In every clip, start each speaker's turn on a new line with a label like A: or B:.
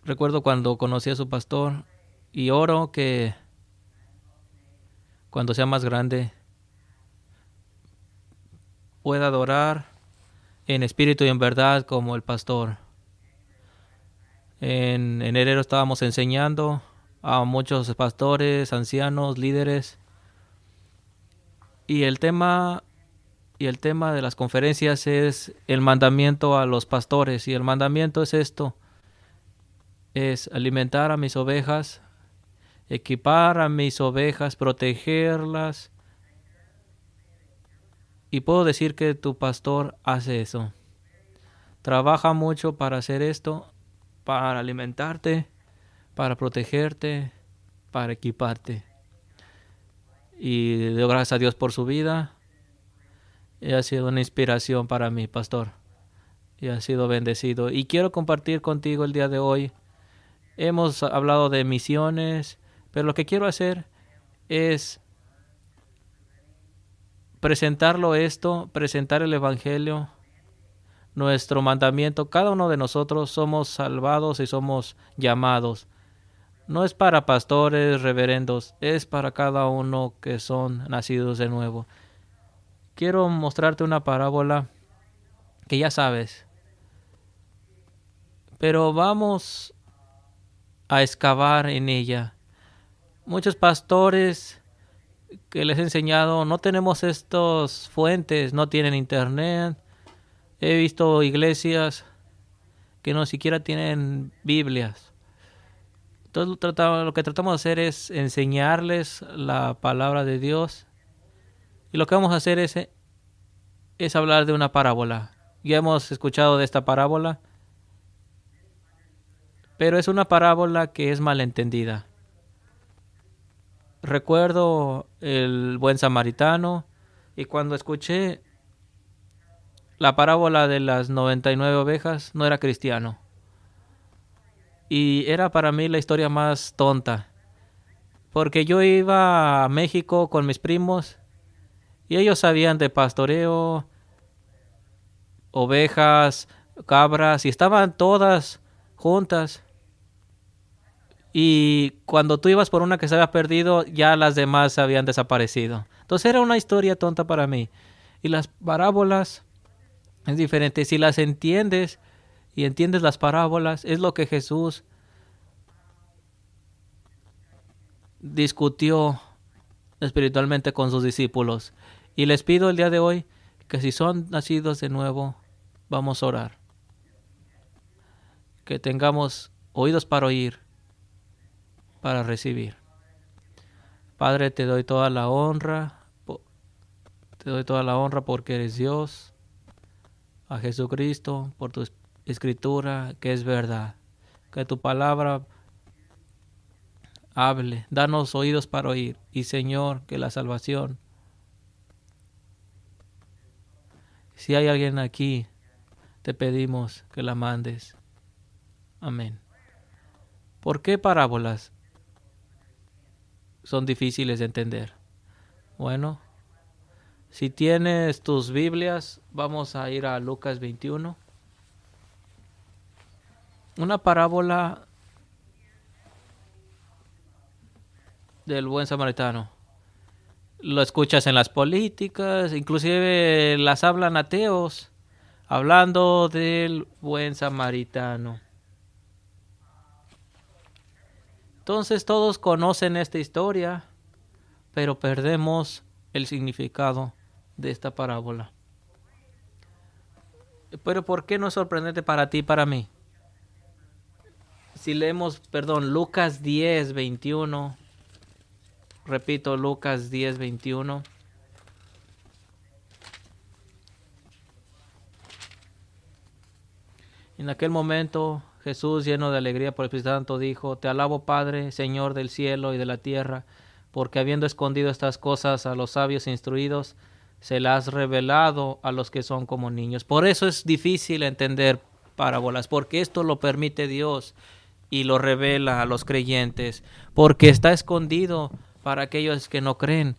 A: Recuerdo cuando conocí a su pastor y oro que cuando sea más grande pueda adorar en espíritu y en verdad como el pastor. En enero estábamos enseñando a muchos pastores, ancianos, líderes y el tema de las conferencias es el mandamiento a los pastores y el mandamiento es esto: es alimentar a mis ovejas, equipar a mis ovejas, protegerlas. Y puedo decir que tu pastor hace eso. Trabaja mucho para hacer esto, para alimentarte, para protegerte, para equiparte. Y doy gracias a Dios por su vida. Y ha sido una inspiración para mí, pastor. Y ha sido bendecido. Y quiero compartir contigo el día de hoy. Hemos hablado de misiones, pero lo que quiero hacer es presentar el Evangelio, nuestro mandamiento. Cada uno de nosotros somos salvados y somos llamados. No es para pastores, reverendos, es para cada uno que son nacidos de nuevo. Quiero mostrarte una parábola que ya sabes, pero vamos a excavar en ella. Muchos pastores que les he enseñado no tenemos estas fuentes, no tienen internet. He visto iglesias que no siquiera tienen Biblias. Entonces lo que tratamos de hacer es enseñarles la palabra de Dios. Y lo que vamos a hacer es hablar de una parábola. Ya hemos escuchado de esta parábola, pero es una parábola que es malentendida. Recuerdo el buen samaritano y cuando escuché la parábola de las 99 ovejas no era cristiano. Y era para mí la historia más tonta. Porque yo iba a México con mis primos y ellos sabían de pastoreo, ovejas, cabras y estaban todas juntas. Y cuando tú ibas por una que se había perdido, ya las demás habían desaparecido. Entonces era una historia tonta para mí. Y las parábolas es diferente. Si las entiendes y entiendes las parábolas, es lo que Jesús discutió espiritualmente con sus discípulos. Y les pido el día de hoy que si son nacidos de nuevo, vamos a orar. Que tengamos oídos para oír, para recibir. Padre, te doy toda la honra. Te doy toda la honra porque eres Dios. A Jesucristo, por tu escritura, que es verdad. Que tu palabra hable. Danos oídos para oír. Y Señor, que la salvación. Si hay alguien aquí, te pedimos que la mandes. Amén. ¿Por qué parábolas son difíciles de entender? Bueno, si tienes tus Biblias, vamos a ir a Lucas 21. Una parábola del buen samaritano. Lo escuchas en las políticas, inclusive las hablan ateos, hablando del buen samaritano. Entonces todos conocen esta historia, pero perdemos el significado de esta parábola. Pero ¿por qué no es sorprendente para ti y para mí? Si leemos, Lucas 10:21. Repito, Lucas 10:21. En aquel momento Jesús, lleno de alegría por el Espíritu Santo, dijo: Te alabo, Padre, Señor del cielo y de la tierra, porque habiendo escondido estas cosas a los sabios e instruidos, se las has revelado a los que son como niños. Por eso es difícil entender parábolas, porque esto lo permite Dios y lo revela a los creyentes, porque está escondido para aquellos que no creen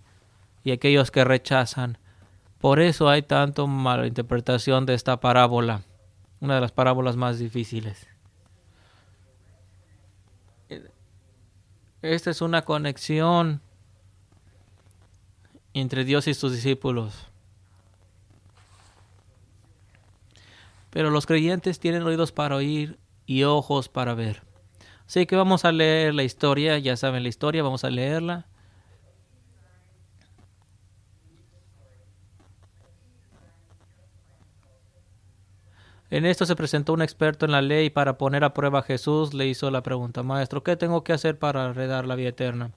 A: y aquellos que rechazan. Por eso hay tanto malinterpretación de esta parábola, una de las parábolas más difíciles. Esta es una conexión entre Dios y sus discípulos. Pero los creyentes tienen oídos para oír y ojos para ver. Así que vamos a leer la historia. Ya saben la historia, vamos a leerla. En esto se presentó un experto en la ley para poner a prueba a Jesús. Le hizo la pregunta: Maestro, ¿qué tengo que hacer para heredar la vida eterna?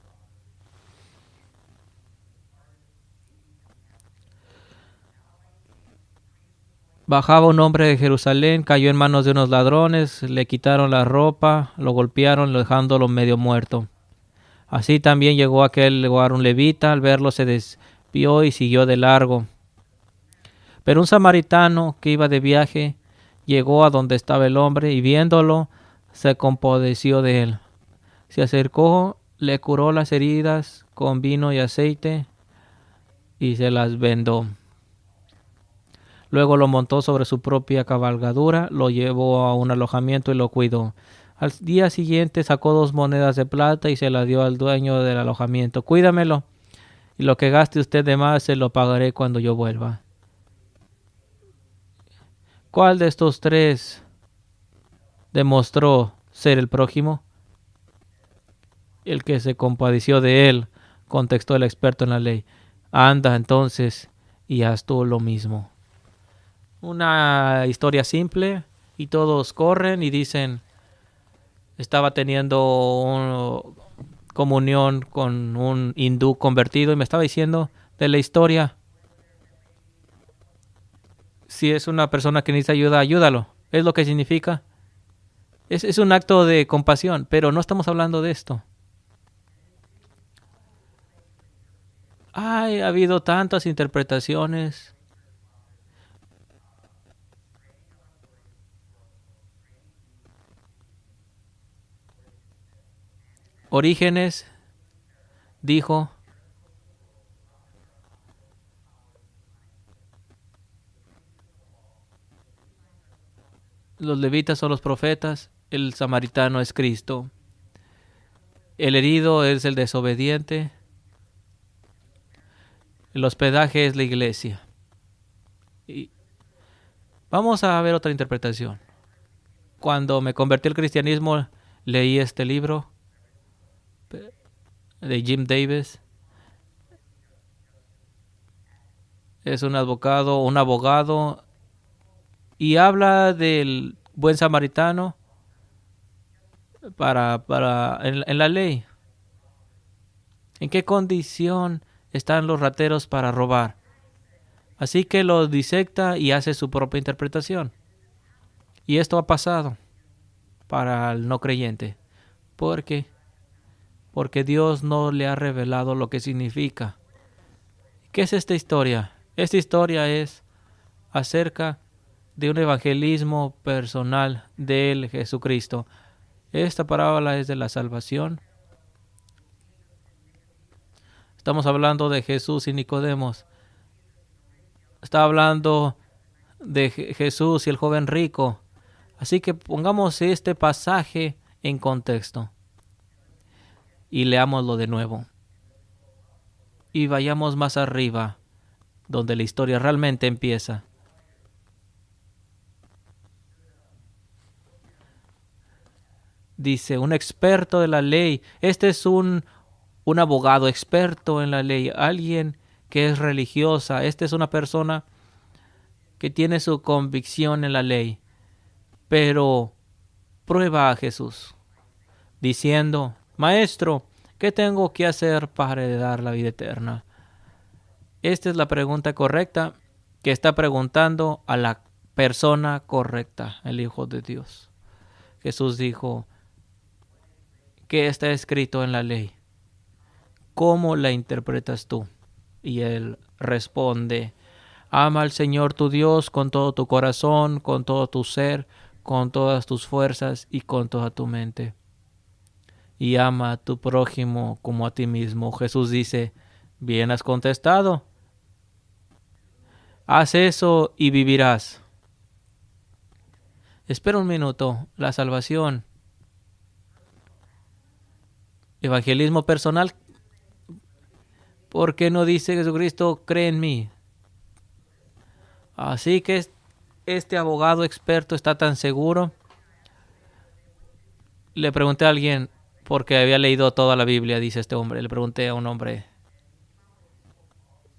A: Bajaba un hombre de Jerusalén, cayó en manos de unos ladrones, le quitaron la ropa, lo golpearon, dejándolo medio muerto. Así también llegó a aquel lugar un levita, al verlo se desvió y siguió de largo. Pero un samaritano que iba de viaje llegó a donde estaba el hombre y viéndolo se compadeció de él. Se acercó, le curó las heridas con vino y aceite y se las vendó. Luego lo montó sobre su propia cabalgadura, lo llevó a un alojamiento y lo cuidó. Al día siguiente sacó 2 monedas de plata y se las dio al dueño del alojamiento. Cuídamelo, y lo que gaste usted de más se lo pagaré cuando yo vuelva. ¿Cuál de estos 3 demostró ser el prójimo? El que se compadeció de él, contestó el experto en la ley. Anda entonces y haz tú lo mismo. Una historia simple y todos corren y dicen: estaba teniendo comunión con un hindú convertido y me estaba diciendo de la historia. Si es una persona que necesita ayuda, ayúdalo. Es lo que significa. Es un acto de compasión, pero no estamos hablando de esto. Ha habido tantas interpretaciones. Orígenes dijo: los levitas son los profetas, el samaritano es Cristo, el herido es el desobediente, el hospedaje es la iglesia. Y vamos a ver otra interpretación. Cuando me convertí al cristianismo, leí este libro de Jim Davis. Es un abogado, y habla del buen samaritano en la ley. ¿En qué condición están los rateros para robar? Así que lo disecta y hace su propia interpretación. Y esto ha pasado para el no creyente. ¿Por qué? Porque Dios no le ha revelado lo que significa. ¿Qué es esta historia? Esta historia es acerca de un evangelismo personal de Jesucristo. Esta parábola es de la salvación. Estamos hablando de Jesús y Nicodemos. Está hablando de Jesús y el joven rico. Así que pongamos este pasaje en contexto y leámoslo de nuevo. Y vayamos más arriba, donde la historia realmente empieza. Dice: un experto de la ley. Este es un abogado experto en la ley, alguien que es religiosa. Esta es una persona que tiene su convicción en la ley, pero prueba a Jesús, diciendo: Maestro, ¿qué tengo que hacer para heredar la vida eterna? Esta es la pregunta correcta que está preguntando a la persona correcta, el Hijo de Dios. Jesús dijo: ¿qué está escrito en la ley? ¿Cómo la interpretas tú? Y él responde: ama al Señor tu Dios con todo tu corazón, con todo tu ser, con todas tus fuerzas y con toda tu mente. Y ama a tu prójimo como a ti mismo. Jesús dice: bien has contestado. Haz eso y vivirás. Espera un minuto. La salvación evangelismo personal. ¿Por qué no dice Jesucristo, cree en mí? Así que este abogado experto está tan seguro. Le pregunté a alguien, porque había leído toda la Biblia, dice este hombre. Le pregunté a un hombre.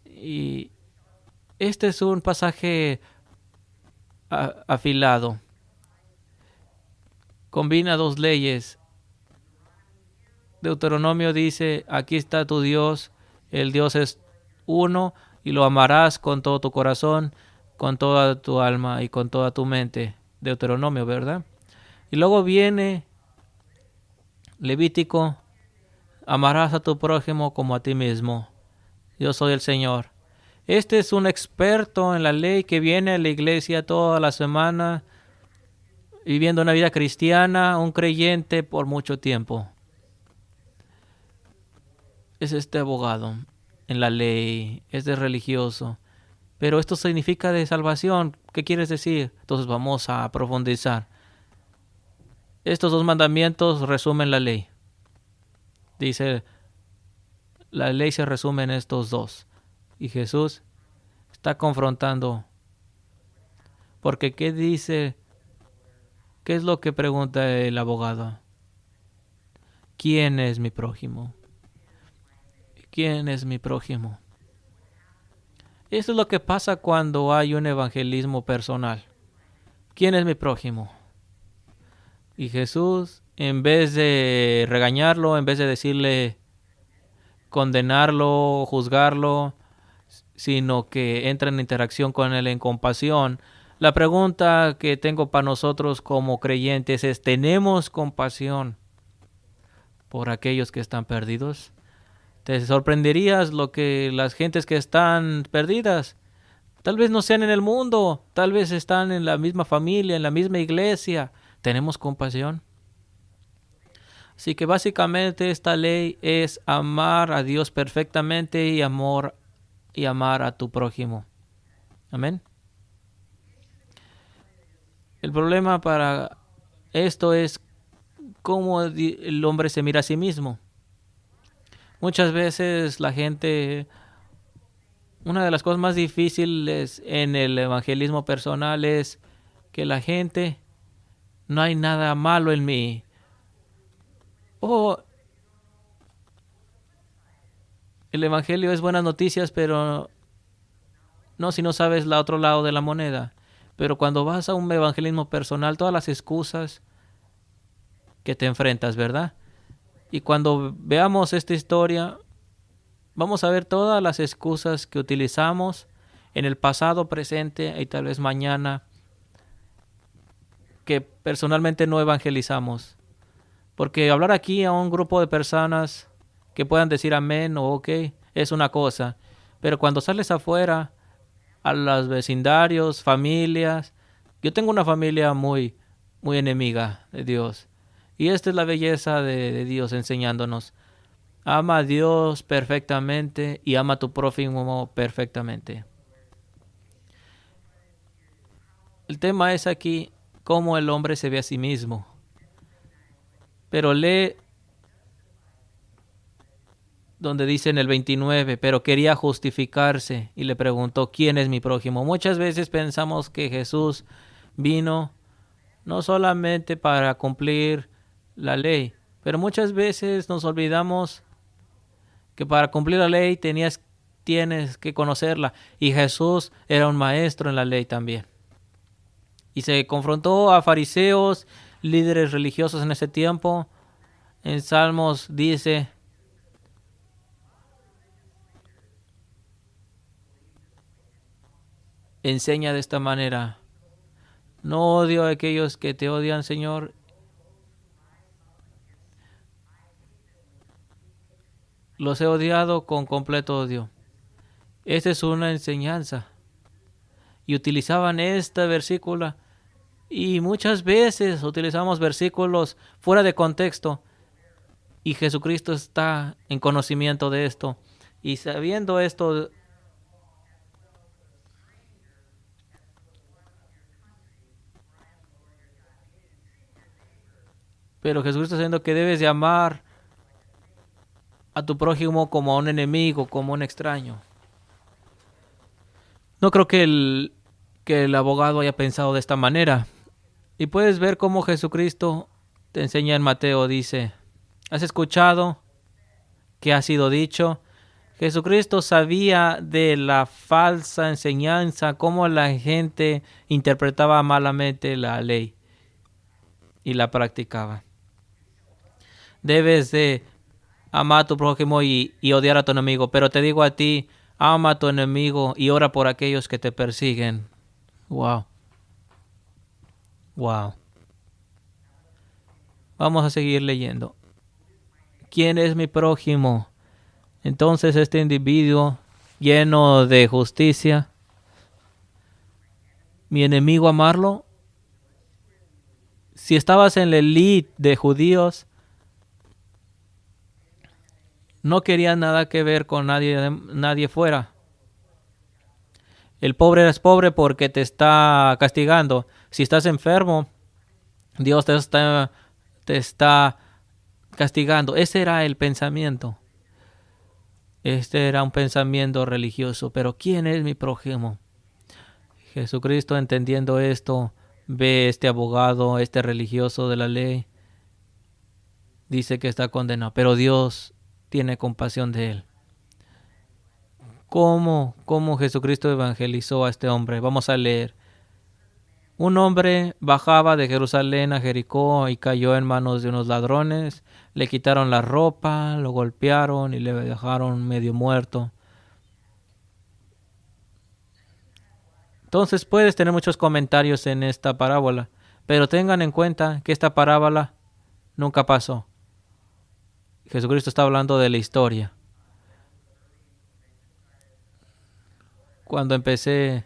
A: Y este es un pasaje afilado. Combina dos leyes. Deuteronomio dice, aquí está tu Dios. El Dios es uno y lo amarás con todo tu corazón, con toda tu alma y con toda tu mente. Deuteronomio, ¿verdad? Y luego viene Levítico, amarás a tu prójimo como a ti mismo. Yo soy el Señor. Este es un experto en la ley que viene a la iglesia toda la semana, viviendo una vida cristiana, un creyente por mucho tiempo. Es este abogado en la ley, es de religioso. Pero esto significa de salvación. ¿Qué quieres decir? Entonces vamos a profundizar. Estos dos mandamientos resumen la ley. Dice, la ley se resume en estos dos. Y Jesús está confrontando. Porque ¿qué dice? ¿Qué es lo que pregunta el abogado? ¿Quién es mi prójimo? ¿Quién es mi prójimo? Eso es lo que pasa cuando hay un evangelismo personal. ¿Quién es mi prójimo? Y Jesús, en vez de regañarlo, en vez de decirle condenarlo, juzgarlo, sino que entra en interacción con él en compasión. La pregunta que tengo para nosotros como creyentes es, ¿tenemos compasión por aquellos que están perdidos? Te sorprenderías lo que las gentes que están perdidas, tal vez no sean en el mundo, tal vez están en la misma familia, en la misma iglesia. ¿Tenemos compasión? Así que básicamente esta ley es amar a Dios perfectamente y amar a tu prójimo. Amén. El problema para esto es cómo el hombre se mira a sí mismo. Muchas veces la gente, una de las cosas más difíciles en el evangelismo personal es que la gente, no hay nada malo en mí. Oh, el evangelio es buenas noticias, pero no si no sabes el otro lado de la moneda. Pero cuando vas a un evangelismo personal, todas las excusas que te enfrentas, ¿verdad? Y cuando veamos esta historia, vamos a ver todas las excusas que utilizamos en el pasado, presente y tal vez mañana, que personalmente no evangelizamos. Porque hablar aquí a un grupo de personas que puedan decir amén o ok es una cosa. Pero cuando sales afuera, a los vecindarios, familias, yo tengo una familia muy, muy enemiga de Dios. Y esta es la belleza de Dios enseñándonos. Ama a Dios perfectamente y ama a tu prójimo perfectamente. El tema es aquí cómo el hombre se ve a sí mismo. Pero lee donde dice en el 29, pero quería justificarse y le preguntó, ¿quién es mi prójimo? Muchas veces pensamos que Jesús vino no solamente para cumplir la ley, pero muchas veces nos olvidamos que para cumplir la ley tienes que conocerla. Y Jesús era un maestro en la ley también. Y se confrontó a fariseos, líderes religiosos en ese tiempo. En Salmos dice, enseña de esta manera, no odio a aquellos que te odian, Señor. Los he odiado con completo odio. Esta es una enseñanza. Y utilizaban este versículo. Y muchas veces utilizamos versículos fuera de contexto. Y Jesucristo está en conocimiento de esto. Y sabiendo esto, pero Jesucristo está diciendo que debes de amar a tu prójimo como a un enemigo, como un extraño. No creo que el abogado haya pensado de esta manera. Y puedes ver cómo Jesucristo te enseña en Mateo, dice, ¿has escuchado qué ha sido dicho? Jesucristo sabía de la falsa enseñanza, cómo la gente interpretaba malamente la ley y la practicaba. Debes de amar a tu prójimo y odiar a tu enemigo, pero te digo a ti, ama a tu enemigo y ora por aquellos que te persiguen. Wow, wow. Vamos a seguir leyendo. ¿Quién es mi prójimo? Entonces este individuo lleno de justicia, mi enemigo amarlo. Si estabas en la elite de judíos, no querías nada que ver con nadie fuera. El pobre es pobre porque te está castigando. Si estás enfermo, Dios te está castigando. Ese era el pensamiento. Este era un pensamiento religioso. Pero ¿quién es mi prójimo? Jesucristo, entendiendo esto, ve este abogado, este religioso de la ley, dice que está condenado, pero Dios tiene compasión de él. ¿Cómo Jesucristo evangelizó a este hombre? Vamos a leer. Un hombre bajaba de Jerusalén a Jericó y cayó en manos de unos ladrones. Le quitaron la ropa, lo golpearon y le dejaron medio muerto. Entonces puedes tener muchos comentarios en esta parábola, pero tengan en cuenta que esta parábola nunca pasó. Jesucristo está hablando de la historia. Cuando empecé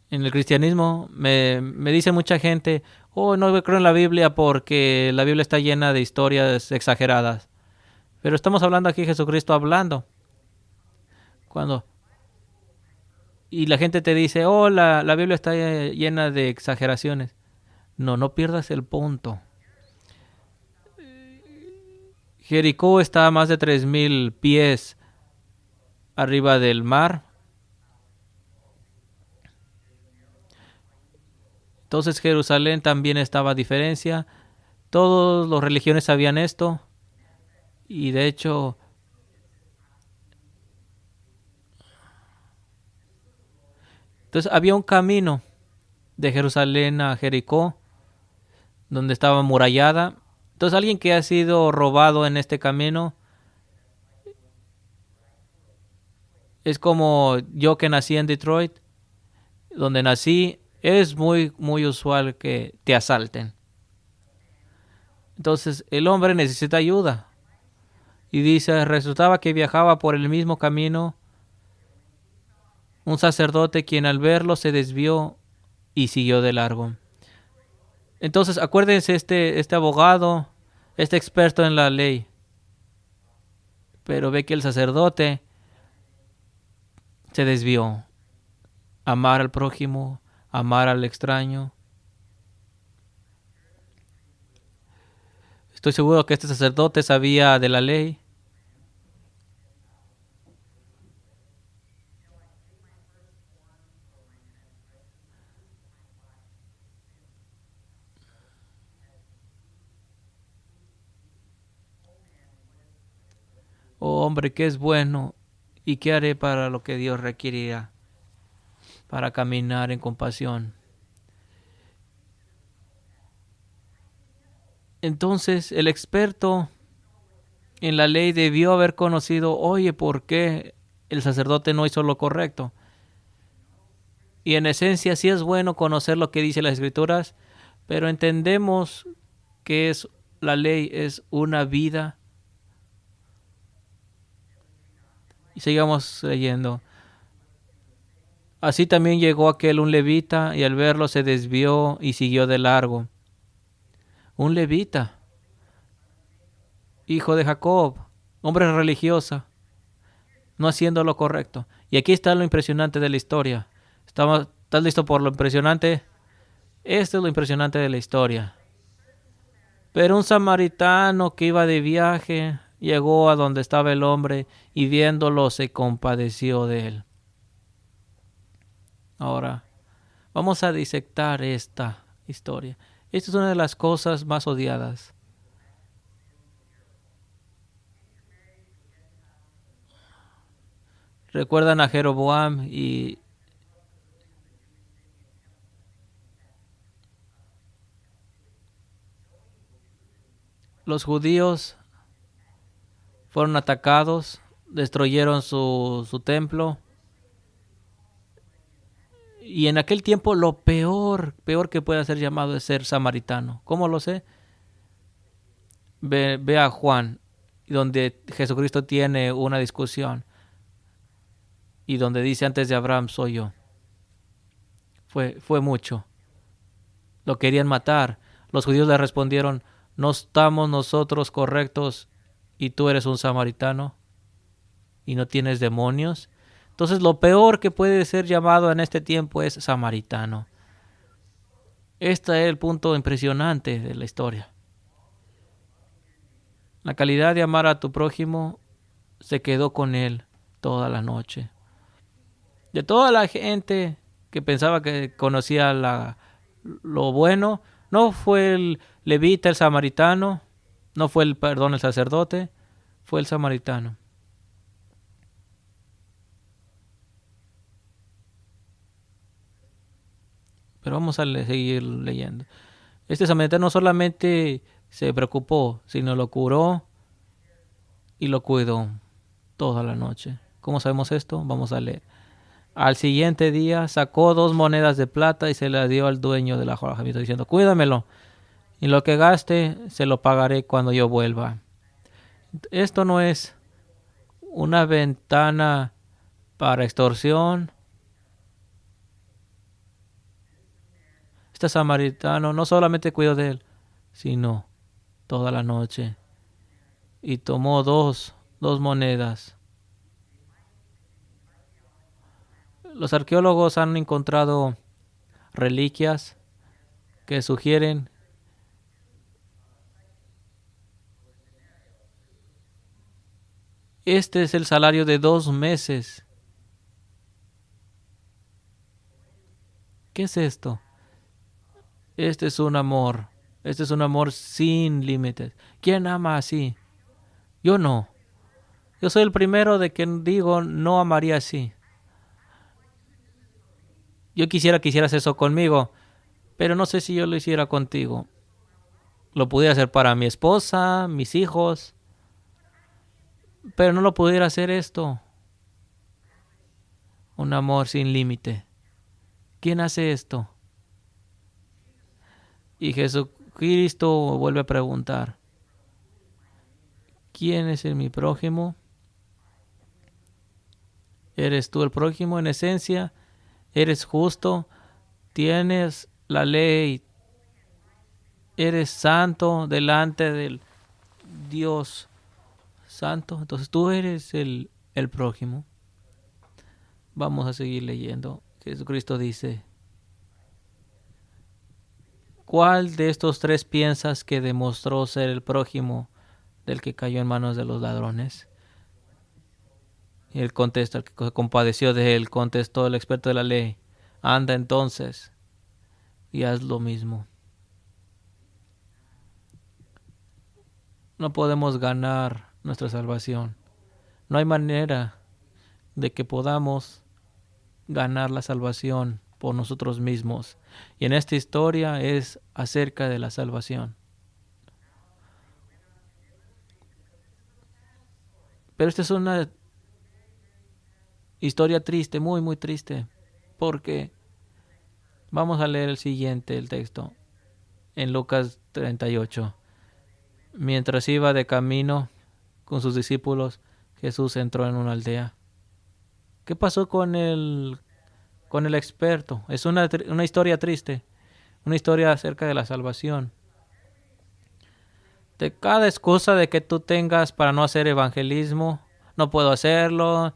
A: en el cristianismo, me dice mucha gente, oh, no creo en la Biblia porque la Biblia está llena de historias exageradas. Pero estamos hablando aquí de Jesucristo hablando. Cuando y la gente te dice, oh, la Biblia está llena de exageraciones. No pierdas el punto. Jericó está a más de 3,000 pies arriba del mar. Entonces Jerusalén también estaba a diferencia. Todas las religiones sabían esto. Y de hecho, entonces había un camino de Jerusalén a Jericó, donde estaba amurallada. Entonces alguien que ha sido robado en este camino es como yo que nací en Detroit, donde nací. Es muy usual que te asalten. Entonces el hombre necesita ayuda. Y dice, resultaba que viajaba por el mismo camino un sacerdote quien al verlo se desvió y siguió de largo. Entonces acuérdense este abogado, este experto en la ley, pero ve que el sacerdote se desvió. Amar al prójimo, amar al extraño. Estoy seguro que este sacerdote sabía de la ley. Oh hombre, ¿qué es bueno? ¿Y qué haré para lo que Dios requerirá? Para caminar en compasión. Entonces el experto en la ley debió haber conocido, oye, ¿por qué el sacerdote no hizo lo correcto? Y en esencia sí es bueno conocer lo que dice las Escrituras, pero entendemos que la ley es una vida. Y sigamos leyendo. Así también llegó aquel un levita y al verlo se desvió y siguió de largo. Un levita, hijo de Jacob, hombre religioso, no haciendo lo correcto. Y aquí está lo impresionante de la historia. ¿Estás listo por lo impresionante? Esto es lo impresionante de la historia. Pero un samaritano que iba de viaje llegó a donde estaba el hombre y viéndolo se compadeció de él. Ahora, vamos a disectar esta historia. Esta es una de las cosas más odiadas. Recuerdan a Jeroboam y los judíos fueron atacados, destruyeron su templo. Y en aquel tiempo lo peor que puede ser llamado es ser samaritano. ¿Cómo lo sé? Ve a Juan, donde Jesucristo tiene una discusión y donde dice antes de Abraham soy yo. Fue mucho. Lo querían matar. Los judíos le respondieron, ¿no estamos nosotros correctos y tú eres un samaritano y no tienes demonios? Entonces lo peor que puede ser llamado en este tiempo es samaritano. Este es el punto impresionante de la historia. La calidad de amar a tu prójimo se quedó con él toda la noche. De toda la gente que pensaba que conocía lo bueno, no fue el levita, el samaritano, no fue el sacerdote, fue el samaritano. Pero vamos a seguir leyendo. Este samaritano no solamente se preocupó, sino lo curó y lo cuidó toda la noche. ¿Cómo sabemos esto? Vamos a leer. Al siguiente día sacó 2 monedas de plata y se las dio al dueño del alojamiento diciendo, cuídamelo y lo que gaste se lo pagaré cuando yo vuelva. Esto no es una ventana para extorsión. Este samaritano no solamente cuidó de él, sino toda la noche. Y tomó dos monedas. Los arqueólogos han encontrado reliquias que sugieren este es el salario de 2 meses. ¿Qué es esto? Este es un amor. Este es un amor sin límites. ¿Quién ama así? Yo no. Yo soy el primero de que digo no amaría así. Yo quisiera que hicieras eso conmigo, pero no sé si yo lo hiciera contigo. Lo pudiera hacer para mi esposa, mis hijos, pero no lo pudiera hacer esto. Un amor sin límite. ¿Quién hace esto? Y Jesucristo vuelve a preguntar, ¿quién es mi prójimo? ¿Eres tú el prójimo en esencia? ¿Eres justo? ¿Tienes la ley? ¿Eres santo delante del Dios santo? Entonces tú eres el prójimo. Vamos a seguir leyendo. Jesucristo dice, ¿cuál de estos 3 piensas que demostró ser el prójimo del que cayó en manos de los ladrones? Y él contesta, el que se compadeció de él, contestó el experto de la ley, anda entonces y haz lo mismo. No podemos ganar nuestra salvación. No hay manera de que podamos ganar la salvación por nosotros mismos. Y en esta historia es acerca de la salvación. Pero esta es una historia triste, muy, muy triste. Porque vamos a leer el texto. En Lucas 38. Mientras iba de camino con sus discípulos, Jesús entró en una aldea. ¿Qué pasó con el experto? Es una historia triste, una historia acerca de la salvación. De cada excusa de que tú tengas para no hacer evangelismo, no puedo hacerlo,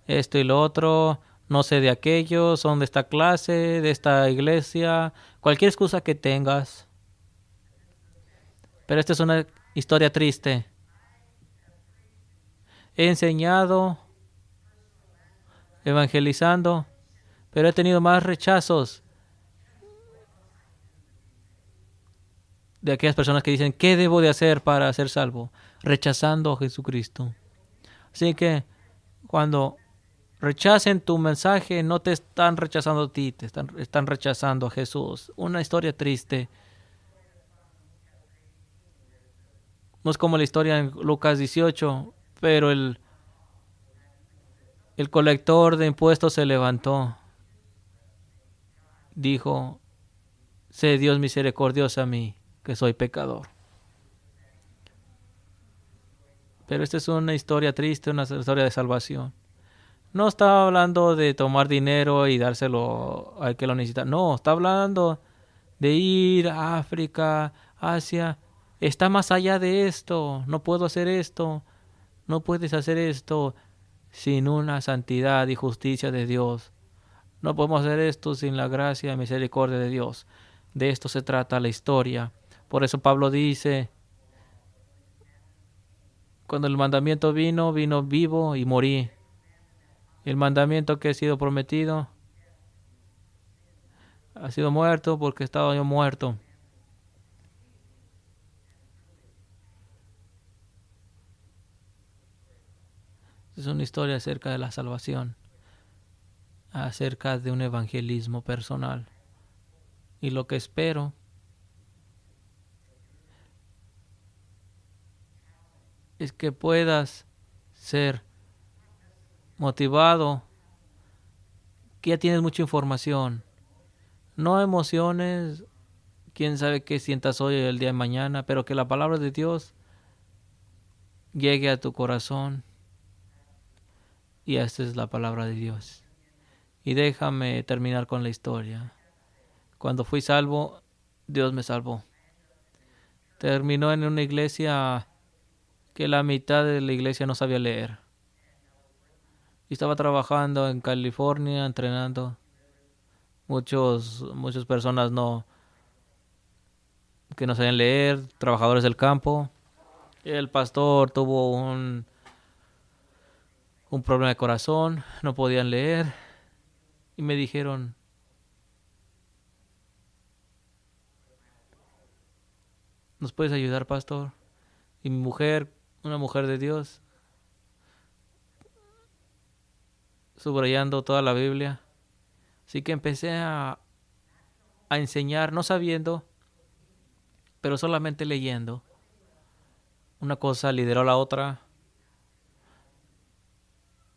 A: esto y lo otro, no sé de aquello, son de esta clase, de esta iglesia, cualquier excusa que tengas. Pero esta es una historia triste. He enseñado, evangelizando, pero he tenido más rechazos de aquellas personas que dicen, ¿qué debo de hacer para ser salvo? Rechazando a Jesucristo. Así que cuando rechacen tu mensaje, no te están rechazando a ti, están rechazando a Jesús. Una historia triste. No es como la historia en Lucas 18, pero el colector de impuestos se levantó. Dijo, sé Dios misericordioso a mí, que soy pecador. Pero esta es una historia triste, una historia de salvación. No está hablando de tomar dinero y dárselo al que lo necesita. No, está hablando de ir a África, Asia. Está más allá de esto. No puedo hacer esto. No puedes hacer esto sin una santidad y justicia de Dios. No podemos hacer esto sin la gracia y misericordia de Dios. De esto se trata la historia. Por eso Pablo dice, cuando el mandamiento vino, vino vivo y morí. El mandamiento que ha sido prometido ha sido muerto porque estaba yo muerto. Es una historia acerca de la salvación, acerca de un evangelismo personal. Y lo que espero es que puedas ser motivado, que ya tienes mucha información, no emociones, quién sabe qué sientas hoy o el día de mañana, pero que la palabra de Dios llegue a tu corazón y esta es la palabra de Dios. Y déjame terminar con la historia. Cuando fui salvo, Dios me salvó. Terminó en una iglesia que la mitad de la iglesia no sabía leer. Y estaba trabajando en California, entrenando. Muchas personas que no sabían leer, trabajadores del campo. El pastor tuvo un problema de corazón, no podían leer. Y me dijeron, ¿nos puedes ayudar, pastor? Y mi mujer, una mujer de Dios, subrayando toda la Biblia. Así que empecé a enseñar, no sabiendo, pero solamente leyendo. Una cosa lideró a la otra.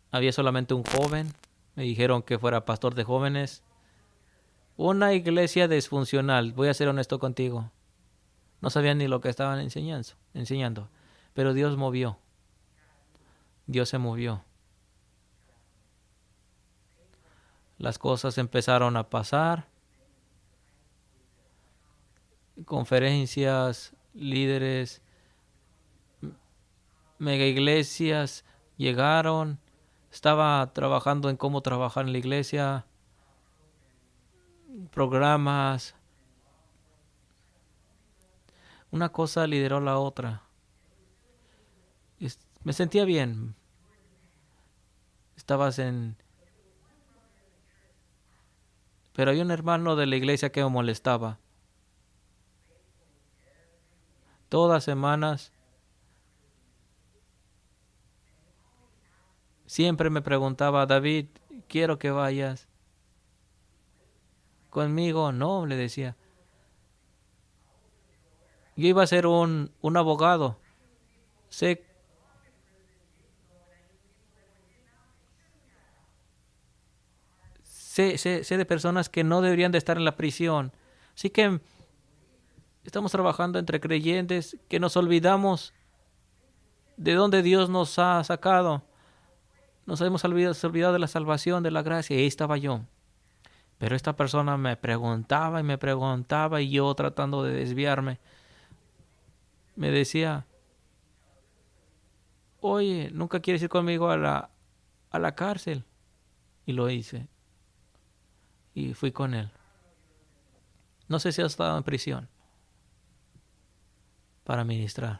A: Había solamente un joven. Me dijeron que fuera pastor de jóvenes. Una iglesia disfuncional. Voy a ser honesto contigo. No sabían ni lo que estaban enseñando. Pero Dios movió. Dios se movió. Las cosas empezaron a pasar. Conferencias, líderes, mega iglesias llegaron. Estaba trabajando en cómo trabajar en la iglesia. Programas. Una cosa lideró la otra. Me sentía bien. Estabas en... Pero hay un hermano de la iglesia que me molestaba. Todas semanas siempre me preguntaba, David, quiero que vayas conmigo. No, le decía. Yo iba a ser un abogado. Sé, sé de personas que no deberían de estar en la prisión. Así que estamos trabajando entre creyentes que nos olvidamos de dónde Dios nos ha sacado. Nos hemos olvidado de la salvación, de la gracia. Y ahí estaba yo. Pero esta persona me preguntaba y yo tratando de desviarme. Me decía, oye, ¿nunca quieres ir conmigo a la cárcel? Y lo hice. Y fui con él. No sé si has estado en prisión. para ministrar.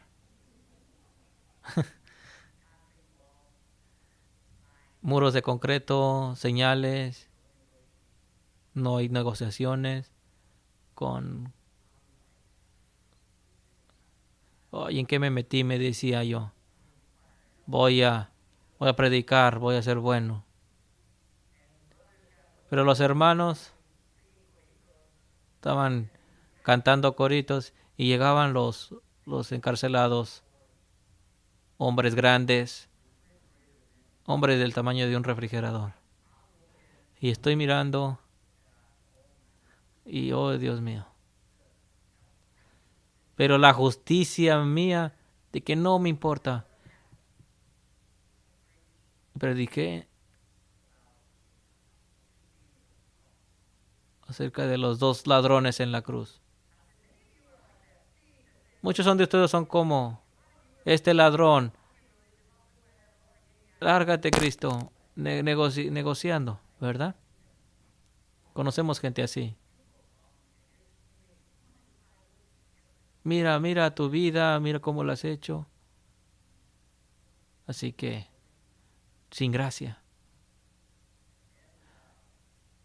A: Muros de concreto, señales, no hay negociaciones con... Oye, ¿en qué me metí? Me decía yo. Voy a predicar, voy a ser bueno. Pero los hermanos estaban cantando coritos y llegaban los encarcelados, hombres grandes, hombres del tamaño de un refrigerador. Y estoy mirando y, oh Dios mío. Pero la justicia mía de que no me importa. Prediqué acerca de los dos ladrones en la cruz. Muchos de ustedes son como este ladrón. Lárgate, Cristo, negociando, ¿verdad? Conocemos gente así. Mira tu vida, mira cómo lo has hecho. Así que, sin gracia.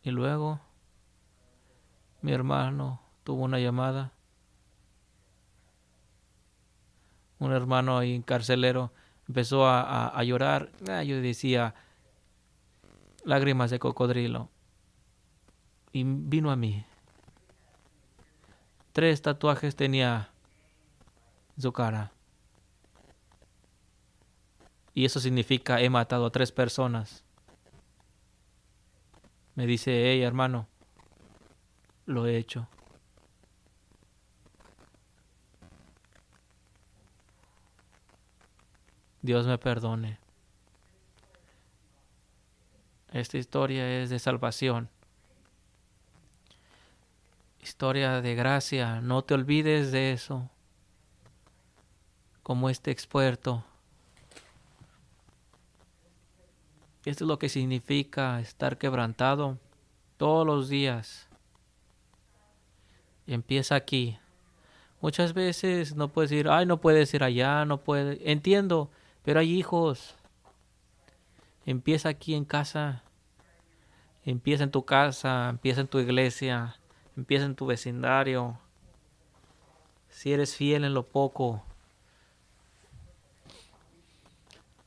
A: Y luego, mi hermano tuvo una llamada. Un hermano ahí carcelero empezó a llorar. Yo decía, lágrimas de cocodrilo. Y vino a mí. 3 tatuajes tenía en su cara. Y eso significa he matado a 3 personas. Me dice, hey hermano, lo he hecho. Dios me perdone. Esta historia es de salvación. Historia de gracia. No te olvides de eso. Como este experto. Esto es lo que significa estar quebrantado todos los días. Y empieza aquí. Muchas veces no puedes ir, no puedes ir allá, no puedes. Entiendo, pero hay hijos. Empieza aquí en casa. Empieza en tu casa, empieza en tu iglesia, empieza en tu vecindario. Si eres fiel en lo poco.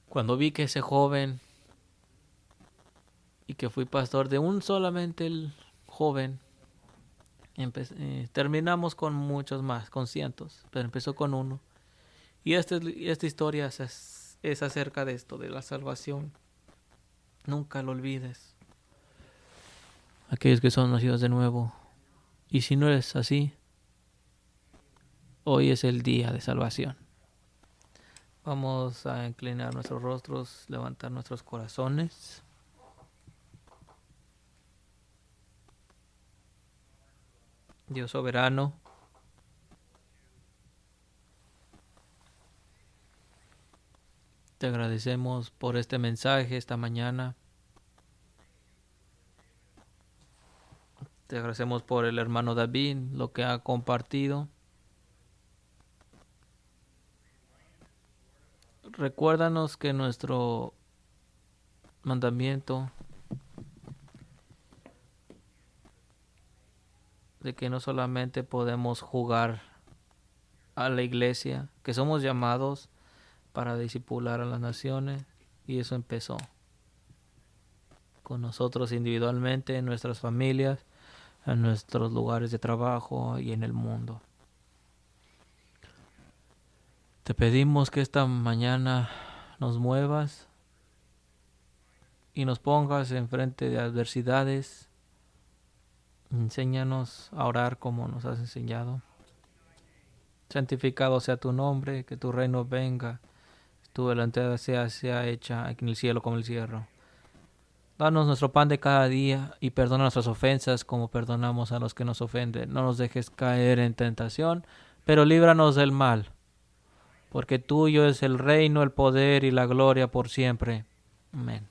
A: Cuando vi que ese joven y que fui pastor de un solamente el joven, terminamos con muchos más, con cientos, pero empezó con uno. Y esta historia es acerca de esto, de la salvación. Nunca lo olvides. Aquellos que son nacidos de nuevo. Y si no eres así, hoy es el día de salvación. Vamos a inclinar nuestros rostros, levantar nuestros corazones. Dios soberano, te agradecemos por este mensaje esta mañana. Te agradecemos por el hermano David, lo que ha compartido. Recuérdanos que nuestro mandamiento de que no solamente podemos jugar a la iglesia, que somos llamados para discipular a las naciones, y eso empezó con nosotros individualmente, en nuestras familias, en nuestros lugares de trabajo y en el mundo. Te pedimos que esta mañana nos muevas y nos pongas enfrente de adversidades. Enséñanos a orar como nos has enseñado. Santificado sea tu nombre, que tu reino venga, tu voluntad sea hecha aquí en el cielo como en el cielo. Danos nuestro pan de cada día y perdona nuestras ofensas como perdonamos a los que nos ofenden. No nos dejes caer en tentación, pero líbranos del mal. Porque tuyo es el reino, el poder y la gloria por siempre. Amén.